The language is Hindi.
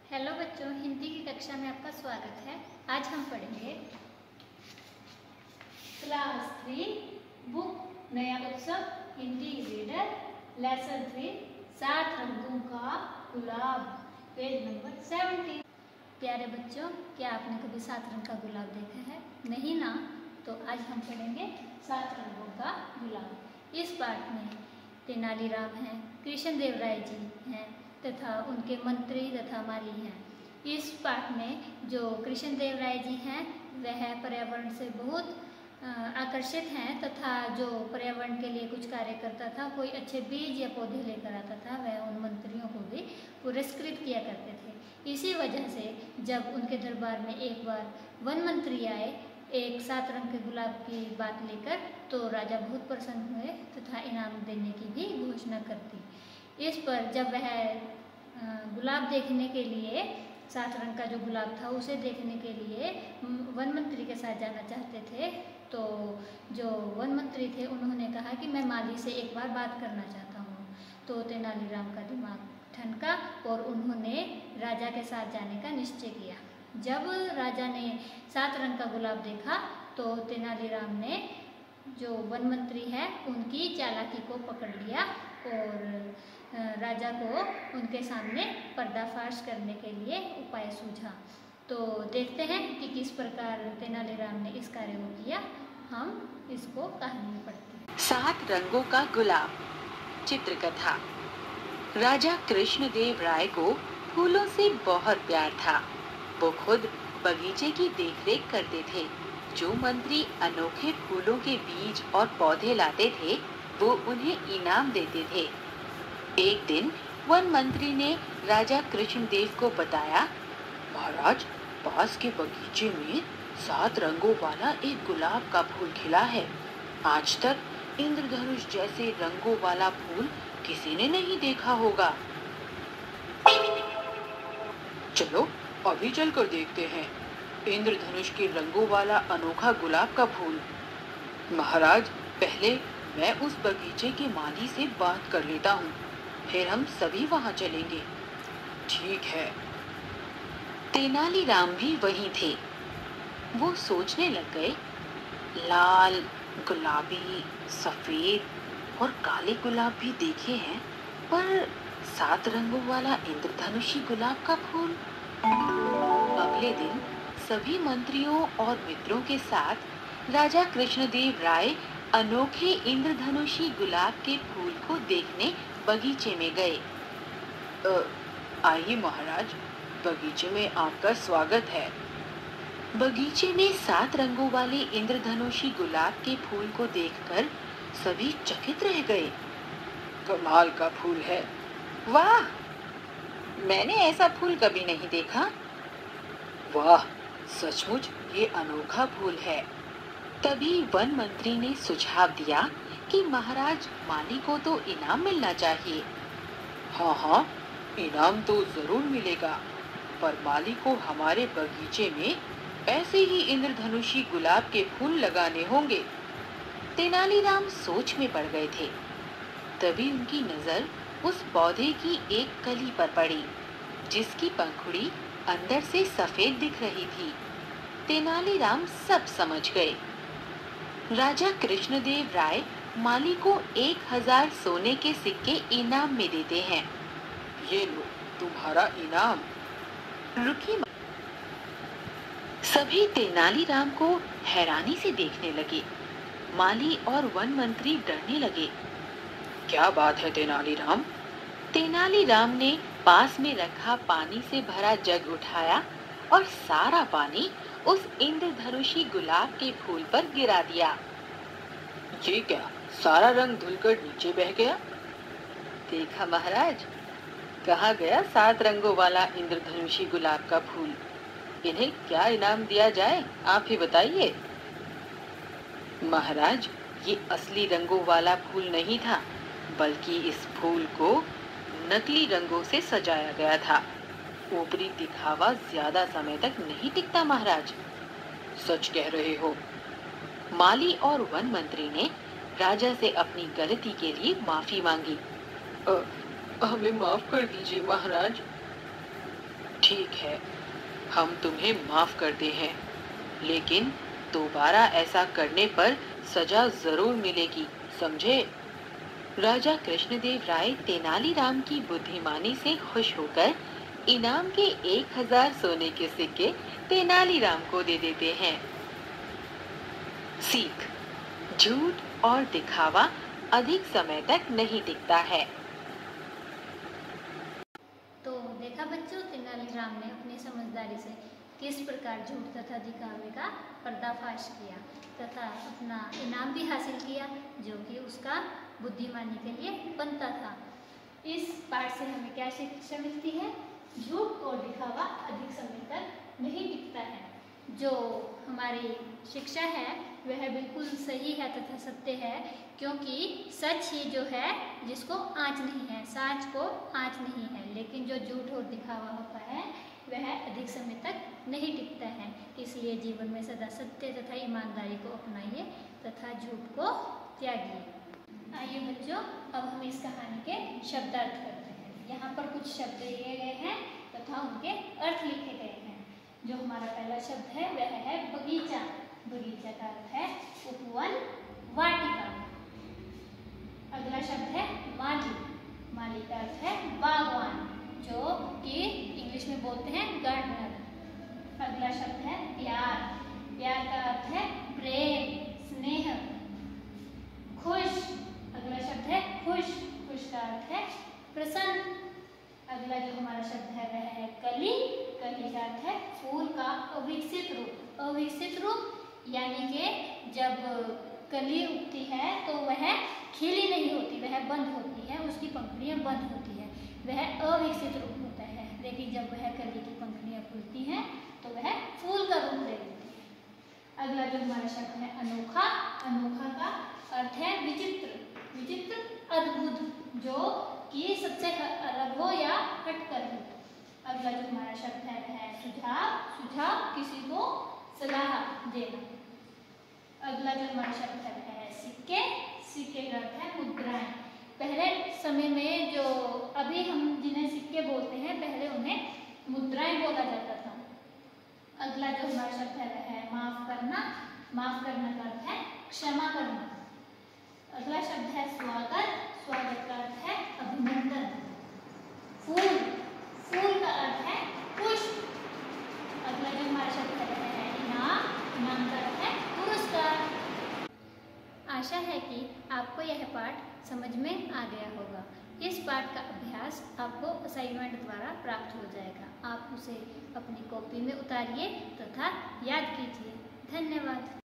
हेलो बच्चों, हिंदी की कक्षा में आपका स्वागत है। आज हम पढ़ेंगे क्लास 3 बुक नया उत्सव हिंदी रीडर लेसन 3 7 रंगों का गुलाब, पेज नंबर 17। प्यारे बच्चों, क्या आपने कभी 7 रंग का गुलाब देखा है? नहीं ना? तो आज हम पढ़ेंगे 7 रंगों का गुलाब। इस पाठ में तेनालीराम हैं, कृष्णदेव राय जी हैं तथा उनके मंत्री तथा माली हैं। इस पाठ में जो कृष्णदेव राय जी हैं वह पर्यावरण से बहुत आकर्षित हैं तथा जो पर्यावरण के लिए कुछ कार्य करता था, कोई अच्छे बीज या पौधे लेकर आता था, वह उन मंत्रियों को भी पुरस्कृत किया करते थे। इसी वजह से जब उनके दरबार में एक बार वन मंत्री आए एक 7 रंग के गुलाब की बात लेकर, तो राजा बहुत प्रसन्न हुए तथा इनाम देने की भी घोषणा कर दी। इस पर जब वह गुलाब देखने के लिए 7 रंग का जो गुलाब था उसे देखने के लिए वन मंत्री के साथ जाना चाहते थे, तो जो वन मंत्री थे उन्होंने कहा कि मैं माली से एक बार बात करना चाहता हूँ। तो तेनालीराम का दिमाग ठनका और उन्होंने राजा के साथ जाने का निश्चय किया। जब राजा ने 7 रंग का गुलाब देखा तो तेनालीराम ने जो वन मंत्री है उनकी चालाकी को पकड़ लिया और राजा को उनके सामने पर्दाफाश करने के लिए उपाय सूझा। तो देखते हैं कि किस प्रकार तेनालीराम ने इस कार्य को किया। हम इसको कहानी में पढ़ते हैं। 7 रंगों का गुलाब। चित्रकथा। राजा कृष्णदेव राय को फूलों से बहुत प्यार था। वो खुद बगीचे की देखरेख करते थे। जो मंत्री अनोखे फूलों के बीज और पौधे लाते थे वो उन्हें इनाम देते थे। एक दिन वन मंत्री ने राजा कृष्णदेव को बताया, महाराज, पास के बगीचे में 7 रंगों वाला एक गुलाब का फूल खिला है। आज तक इंद्रधनुष जैसे रंगों वाला फूल किसी ने नहीं देखा होगा। चलो अभी चलकर देखते हैं इंद्रधनुष के रंगों वाला अनोखा गुलाब का फूल। महाराज, पहले मैं उस बगीचे के माली से बात कर लेता हूँ, फिर हम सभी वहां चलेंगे। ठीक है। तेनालीराम भी वहीं थे। वो सोचने लग गए, लाल, गुलाबी, सफेद और काले गुलाब भी देखे हैं, पर 7 रंगों वाला इंद्रधनुषी गुलाब का फूल। अगले दिन सभी मंत्रियों और मित्रों के साथ राजा कृष्णदेव राय अनोखे इंद्रधनुषी गुलाब के फूल को देखने बगीचे में गए। आइए महाराज, बगीचे में आपका स्वागत है। बगीचे में 7 रंगों वाले इंद्रधनुषी गुलाब के फूल को देखकर सभी चकित रह गए। कमाल का फूल है। वाह, मैंने ऐसा फूल कभी नहीं देखा। वाह, सचमुच ये अनोखा फूल है। तभी वन मंत्री ने सुझाव दिया कि महाराज, माली को तो इनाम मिलना चाहिए। हाँ हाँ, इनाम तो जरूर मिलेगा, पर माली को हमारे बगीचे में ऐसे ही इंद्रधनुषी गुलाब के फूल लगाने होंगे। तेनालीराम सोच में पड़ गए थे। तभी उनकी नजर उस पौधे की एक कली पर पड़ी जिसकी पंखुड़ी अंदर से सफेद दिख रही थी। तेनालीराम सब समझ गए। राजा कृष्णदेव राय माली को 1000 सोने के सिक्के इनाम में देते हैं। ये लो तुम्हारा इनाम। रुकी। सभी तेनालीराम को हैरानी से देखने लगे। माली और वन मंत्री डरने लगे। क्या बात है तेनालीराम? तेनालीराम ने पास में रखा पानी से भरा जग उठाया और सारा पानी उस इंद्रधनुषी गुलाब के फूल पर गिरा दिया। ये क्या, सारा रंग धुलकर नीचे बह गया? देखा महाराज, कहा गया 7 रंगों वाला इंद्रधनुषी गुलाब का फूल। इन्हें क्या इनाम दिया जाए, आप ही बताइए। महाराज, ये असली रंगों वाला फूल नहीं था, बल्कि इस फूल को नकली रंगों से सजाया गया था। ऊपरी दिखावा ज्यादा समय तक नहीं टिकता महाराज। सच कह रहे हो। माली और वन मंत्री ने राजा से अपनी गलती के लिए माफी मांगी। हमें माफ कर दीजिए महाराज। ठीक है, हम तुम्हें माफ करते हैं, लेकिन दोबारा ऐसा करने पर सजा जरूर मिलेगी, समझे? राजा कृष्णदेव राय तेनालीराम की बुद्धिमानी से खुश होकर इनाम के 1000 सोने के सिक्के तेनालीराम को दे देते हैं। सीख: झूठ और दिखावा अधिक समय तक नहीं टिकता है। तो देखा बच्चों, तेनालीराम ने अपनी समझदारी से किस प्रकार झूठ तथा दिखावे का पर्दाफाश किया तथा अपना इनाम भी हासिल किया, जो कि उसका बुद्धिमानी के लिए बनता था। इस पाठ से हमें क्या शिक्षा मिलती है? झूठ और दिखावा अधिक समय तक नहीं टिकता है। जो हमारी शिक्षा है वह बिल्कुल सही है तथा सत्य है, क्योंकि सच ही जो है जिसको आँच नहीं है, साच को आँच नहीं है। लेकिन जो झूठ और दिखावा होता है वह अधिक समय तक नहीं टिकता है। इसलिए जीवन में सदा सत्य तथा ईमानदारी को अपनाइए तथा झूठ को त्यागिए। आइए बच्चों, अब हम इस कहानी के शब्दार्थ करते हैं। यहाँ पर कुछ शब्द दिए गए हैं तथा उनके अर्थ लिखे गए हैं। जो हमारा पहला शब्द है वह है बगीचा। बगीचा का अर्थ है उपवन, वाटिका। अगला शब्द है माली। माली का अर्थ है बागवान, जो कि इंग्लिश में बोलते हैं गार्डनर। अगला शब्द है प्यार। प्यार का अर्थ है प्रेम, स्नेह। खुश। अगला शब्द है खुश। खुश का अर्थ है प्रसन्न। अगला जो हमारा शब्द है वह है कली। कली का अर्थ है फूल का अविकसित रूप। अविकसित रूप यानी कि जब कली उगती है तो वह खिली नहीं होती, वह बंद होती है, उसकी पंखुड़ियां बंद होती है, वह अविकसित रूप होता है। लेकिन जब वह कली की पंखुड़ियां खुलती हैं तो वह फूल का रूप ले लेती है। अगला जो हमारा शब्द है अनोखा। अनोखा का अर्थ है विचित्र। विचित्र अद्भुत, जो कि सबसे अलग हो या हटकर हो। अगला जो हमारा शब्द है वह है सुझाव। सुझाव किसी को सलाह देना। अगला जो हमारा शब्द है वह है सिक्के। सिक्के का अर्थ है मुद्राएं। पहले समय में जो अभी हम जिन्हें सिक्के बोलते हैं, पहले उन्हें मुद्राएं बोला जाता था। अगला जो हमारा शब्द है वह है माफ करना। माफ करना का अर्थ है क्षमा करना। अगला शब्द है स्वागत। स्वागत का अर्थ है अभिनंदन। फूल। फूल का अर्थ है पुष्प। अगला जो हमारा शब्द है वह है इनाम। इनाम का अर्थ है पुरस्कार। आशा है कि आपको यह पाठ समझ में आ गया होगा। इस पाठ का अभ्यास आपको असाइनमेंट द्वारा प्राप्त हो जाएगा। आप उसे अपनी कॉपी में उतारिए तथा याद कीजिए। धन्यवाद।